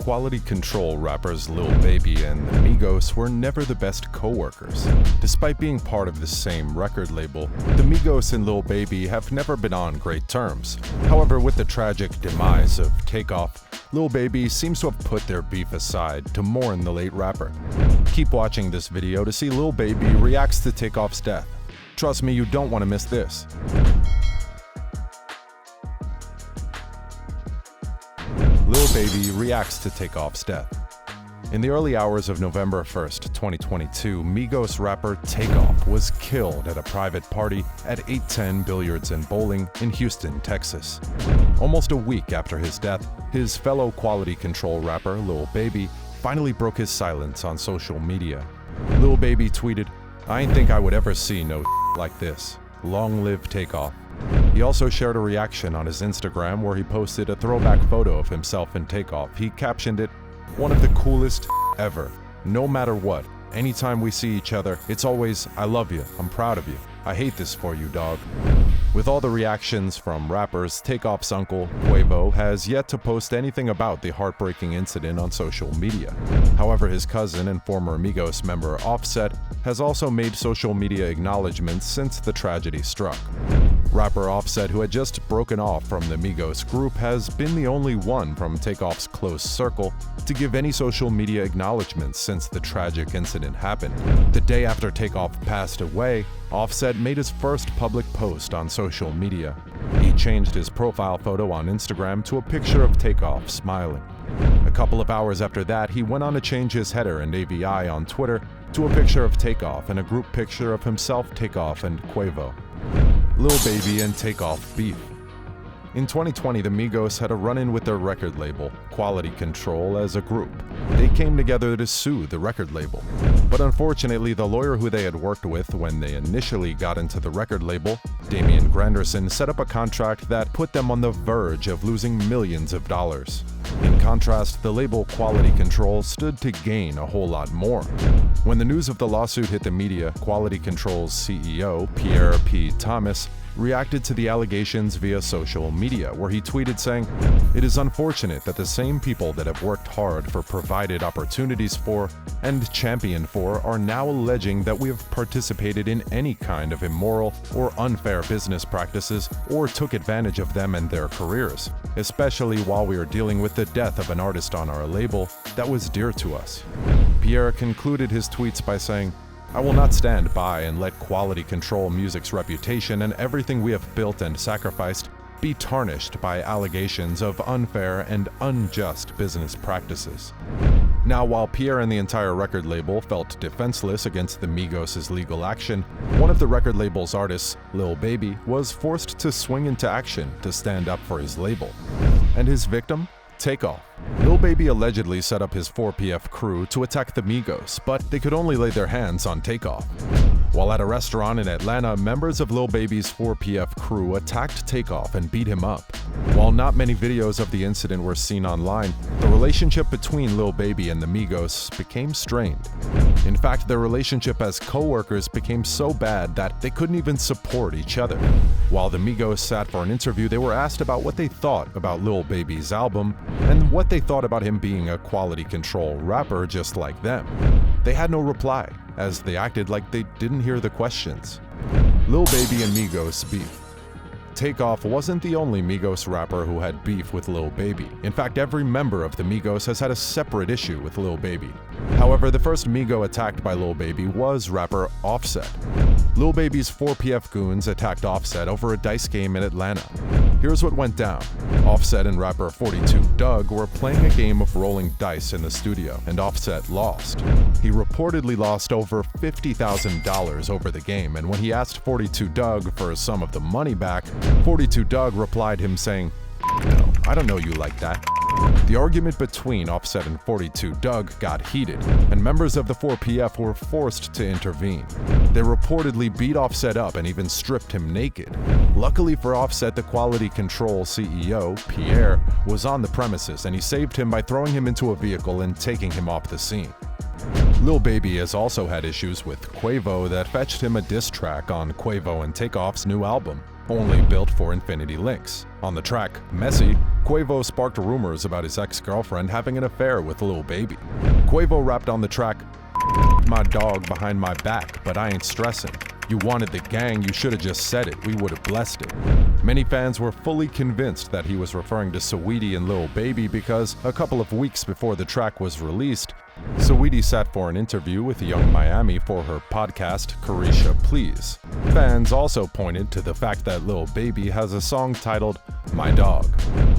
quality control rappers Lil Baby and the Migos were never the best co-workers. Despite being part of the same record label, the Migos and Lil Baby have never been on great terms. However, with the tragic demise of Takeoff, Lil Baby seems to have put their beef aside to mourn the late rapper. Keep watching this video to see Lil Baby reacts to Takeoff's death. Trust me, you don't want to miss this. Lil Baby reacts to Takeoff's death. In the early hours of November 1st, 2022, Migos rapper Takeoff was killed at a private party at 810 Billiards and Bowling in Houston, Texas. Almost a week after his death, his fellow quality control rapper Lil Baby finally broke his silence on social media. Lil Baby tweeted, "I ain't think I would ever see no like this. Long live Takeoff." He also shared a reaction on his Instagram where he posted a throwback photo of himself and Takeoff. He captioned it, "One of the coolest ever. No matter what, anytime we see each other, it's always, I love you, I'm proud of you, I hate this for you, dog." With all the reactions from rappers, Takeoff's uncle, Quavo, has yet to post anything about the heartbreaking incident on social media. However, his cousin and former Migos member Offset has also made social media acknowledgments since the tragedy struck. Rapper Offset, who had just broken off from the Migos group, has been the only one from Takeoff's close circle to give any social media acknowledgments since the tragic incident happened. The day after Takeoff passed away, Offset made his first public post on social media. He changed his profile photo on Instagram to a picture of Takeoff smiling. A couple of hours after that, he went on to change his header and AVI on Twitter to a picture of Takeoff and a group picture of himself, Takeoff, and Quavo. Lil Baby and Takeoff beef. In 2020, the Migos had a run-in with their record label, Quality Control, as a group. They came together to sue the record label. But unfortunately, the lawyer who they had worked with when they initially got into the record label, Damian Granderson, set up a contract that put them on the verge of losing millions of dollars. In contrast, the label Quality Control stood to gain a whole lot more. When the news of the lawsuit hit the media, Quality Control's CEO, Pierre P. Thomas, reacted to the allegations via social media, where he tweeted saying, "It is unfortunate that the same people that have worked hard for provided opportunities for and championed for are now alleging that we have participated in any kind of immoral or unfair business practices or took advantage of them and their careers, especially while we are dealing with the death of an artist on our label that was dear to us." Pierre concluded his tweets by saying, "I will not stand by and let Quality Control Music's reputation and everything we have built and sacrificed be tarnished by allegations of unfair and unjust business practices." Now, while Pierre and the entire record label felt defenseless against the Migos' legal action, one of the record label's artists, Lil Baby, was forced to swing into action to stand up for his label. And his victim? Takeoff. Lil Baby allegedly set up his 4PF crew to attack the Migos, but they could only lay their hands on Takeoff. While at a restaurant in Atlanta, members of Lil Baby's 4PF crew attacked Takeoff and beat him up. While not many videos of the incident were seen online, the relationship between Lil Baby and the Migos became strained. In fact, their relationship as co-workers became so bad that they couldn't even support each other. While the Migos sat for an interview, they were asked about what they thought about Lil Baby's album and what they thought about him being a Quality Control rapper just like them. They had no reply, as they acted like they didn't hear the questions. Lil Baby and Migos beef. Takeoff wasn't the only Migos rapper who had beef with Lil Baby. In fact, every member of the Migos has had a separate issue with Lil Baby. However, the first Migo attacked by Lil Baby was rapper Offset. Lil Baby's 4PF goons attacked Offset over a dice game in Atlanta. Here's what went down. Offset and rapper 42 Dugg were playing a game of rolling dice in the studio, and Offset lost. He reportedly lost over $50,000 over the game, and when he asked 42 Dugg for some of the money back, 42 Dugg replied him saying, "No, I don't know you like that." The argument between Offset and 42 Dugg got heated, and members of the 4PF were forced to intervene. They reportedly beat Offset up and even stripped him naked. Luckily for Offset, the Quality Control CEO, Pierre, was on the premises, and he saved him by throwing him into a vehicle and taking him off the scene. Lil Baby has also had issues with Quavo that fetched him a diss track on Quavo and Takeoff's new album. only built for infinity links. On the track, Messy, Quavo sparked rumors about his ex-girlfriend having an affair with Lil Baby. Quavo rapped on the track, "My dog behind my back, but I ain't stressing. You wanted the gang, you should've just said it, we would've blessed it." Many fans were fully convinced that he was referring to Saweetie and Lil Baby because a couple of weeks before the track was released, Saweetie sat for an interview with Young Miami for her podcast, Carisha Please. Fans also pointed to the fact that Lil Baby has a song titled My Dog.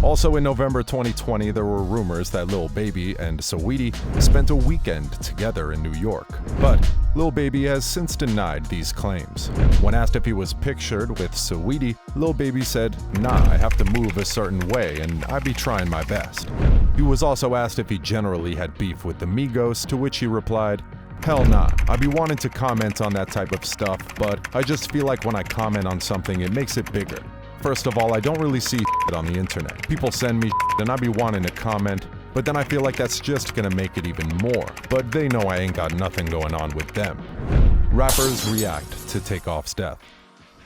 Also in November 2020, there were rumors that Lil Baby and Saweetie spent a weekend together in New York. But Lil Baby has since denied these claims. When asked if he was pictured with Saweetie, Lil Baby said, "Nah, I have to move a certain way and I be trying my best." He was also asked if he generally had beef with the Migos, to which he replied, "Hell nah, I be wanting to comment on that type of stuff, but I just feel like when I comment on something it makes it bigger. First of all, I don't really see shit on the internet. People send me shit and I be wanting to comment, but then I feel like that's just gonna make it even more. But they know I ain't got nothing going on with them." Rappers react to Takeoff's death.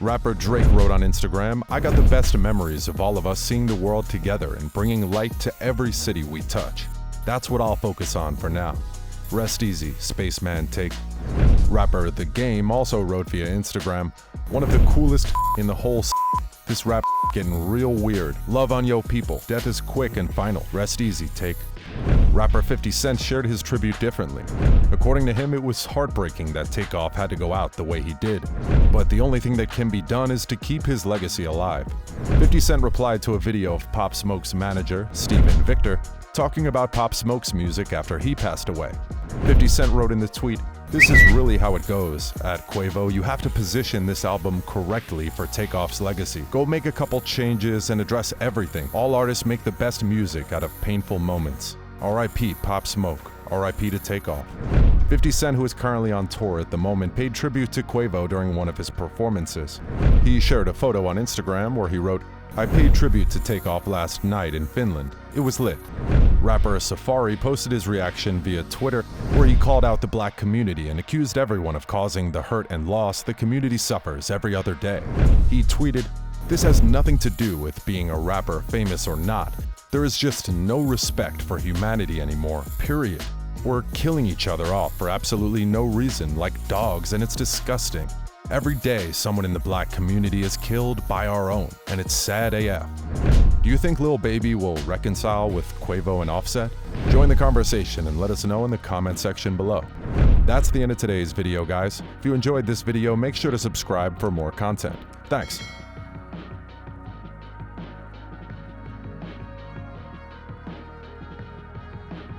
Rapper Drake wrote on Instagram, "I got the best memories of all of us seeing the world together and bringing light to every city we touch. That's what I'll focus on for now. Rest easy, Spaceman Take." Rapper The Game also wrote via Instagram, "One of the coolest in the whole This rap getting real weird. Love on yo people. Death is quick and final. Rest easy, Take." Rapper 50 Cent shared his tribute differently. According to him, it was heartbreaking that Takeoff had to go out the way he did. But the only thing that can be done is to keep his legacy alive. 50 Cent replied to a video of Pop Smoke's manager, Steven Victor, talking about Pop Smoke's music after he passed away. 50 Cent wrote in the tweet, "This is really how it goes. At Quavo, you have to position this album correctly for Takeoff's legacy. Go make a couple changes and address everything. All artists make the best music out of painful moments. R.I.P. Pop Smoke. R.I.P. to Takeoff." 50 Cent, who is currently on tour at the moment, paid tribute to Quavo during one of his performances. He shared a photo on Instagram where he wrote, "I paid tribute to Takeoff last night in Finland. It was lit." Rapper Safari posted his reaction via Twitter, where he called out the black community and accused everyone of causing the hurt and loss the community suffers every other day. He tweeted, "This has nothing to do with being a rapper, famous or not. There is just no respect for humanity anymore, period. We're killing each other off for absolutely no reason, like dogs, and it's disgusting. Every day, someone in the black community is killed by our own, and it's sad AF." Do you think Lil Baby will reconcile with Quavo and Offset? Join the conversation and let us know in the comment section below. That's the end of today's video, guys. If you enjoyed this video, make sure to subscribe for more content. Thanks.